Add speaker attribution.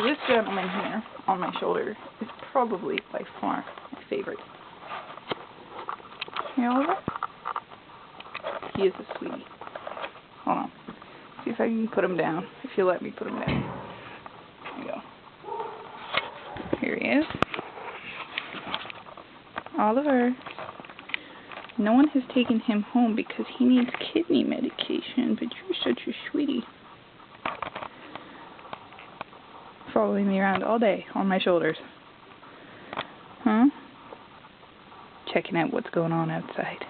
Speaker 1: This gentleman here on my shoulder is probably by far my favorite. Hey, Oliver? He is a sweetie. Hold on. See if I can put him down. If you'll let me put him down. There you go. Here he is. Oliver. No one has taken him home because he needs kidney medication, but you're such a sweetie. Following me around all day on my shoulders. Huh? Checking out what's going on outside.